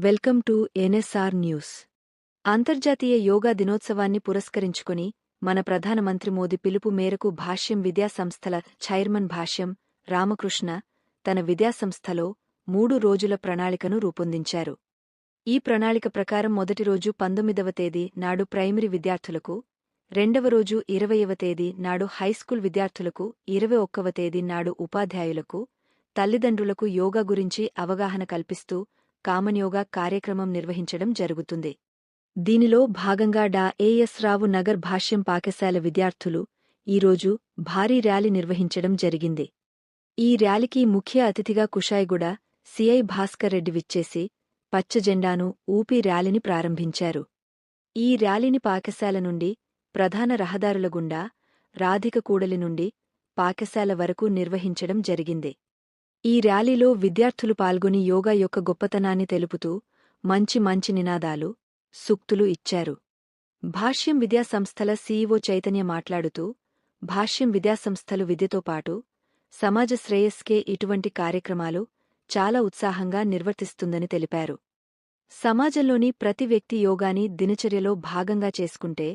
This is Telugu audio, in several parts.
Welcome to NSR news. అంతర్జాతీయ యోగా దినోత్సవాన్ని పురస్కరించుకుని మన ప్రధానమంత్రి మోదీ పిలుపు మేరకు భాష్యం విద్యాసంస్థల చైర్మన్ భాష్యం రామకృష్ణ తన విద్యాసంస్థలో 3 రోజుల ప్రణాళికను రూపొందించారు. ఈ ప్రణాళిక ప్రకారం మొదటి రోజు 19వ తేదీ నాడు ప్రైమరీ విద్యార్థులకు, రెండవ రోజు 20వ తేదీ నాడు హైస్కూల్ విద్యార్థులకు, 21వ తేదీ నాడు ఉపాధ్యాయులకు, తల్లిదండ్రులకు యోగా గురించి అవగాహన కల్పిస్తూ కామన్ యోగా కార్యక్రమం నిర్వహించడం జరుగుతుంది. దీనిలో భాగంగా డా ఏఎస్ రావు నగర్ భాష్యం పాఠశాల విద్యార్థులు ఈరోజు భారీ ర్యాలీ నిర్వహించడం జరిగింది. ఈ ర్యాలీకి ముఖ్య అతిథిగా కుషాయిగూడ సిఐ భాస్కర్ రెడ్డి విచ్చేసి పచ్చ జెండాను ఊపి ర్యాలీని ప్రారంభించారు. ఈ ర్యాలీని పాఠశాల నుండి ప్రధాన రహదారుల గుండా రాధిక కూడలి నుండి పాఠశాల వరకు నిర్వహించడం జరిగింది. ఈ ర్యాలీలో విద్యార్థులు పాల్గొని యోగా యొక్క గొప్పతనాన్ని తెలుపుతూ మంచి నినాదాలు, సూక్తులు ఇచ్చారు. భాష్యం విద్యాసంస్థల సీఈఓ చైతన్య మాట్లాడుతూ భాష్యం విద్యాసంస్థలు విద్యతో పాటు సమాజ శ్రేయస్కే ఇటువంటి కార్యక్రమాలు చాలా ఉత్సాహంగా నిర్వర్తిస్తుందని తెలిపారు. సమాజంలోని ప్రతి వ్యక్తి యోగాని దినచర్యలో భాగంగా చేసుకుంటే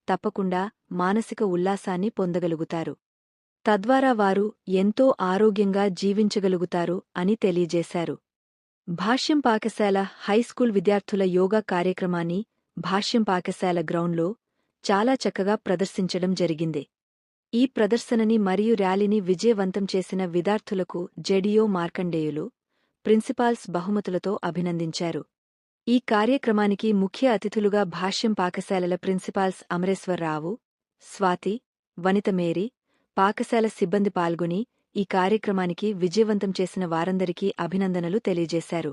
తప్పకుండా మానసిక ఉల్లాసాన్ని పొందగలుగుతారు. తద్వారా వారు ఎంతో ఆరోగ్యంగా జీవించగలుగుతారు అని తెలియజేశారు. భాష్యం పాఠశాల హైస్కూల్ విద్యార్థుల యోగా కార్యక్రమాన్ని భాష్యం పాఠశాల గ్రౌండ్లో చాలా చక్కగా ప్రదర్శించడం జరిగింది. ఈ ప్రదర్శనని మరియు ర్యాలీని విజయవంతం చేసిన విద్యార్థులకు జెడిఓ మార్కండేయులు, ప్రిన్సిపాల్స్ బహుమతులతో అభినందించారు. ఈ కార్యక్రమానికి ముఖ్య అతిథులుగా భాష్యం పాఠశాలల ప్రిన్సిపాల్స్ అమరేశ్వరరావు, స్వాతి, వనిత మేరీ, పాఠశాల సిబ్బంది పాల్గొని ఈ కార్యక్రమానికి విజయవంతం చేసిన వారందరికీ అభినందనలు తెలియజేశారు.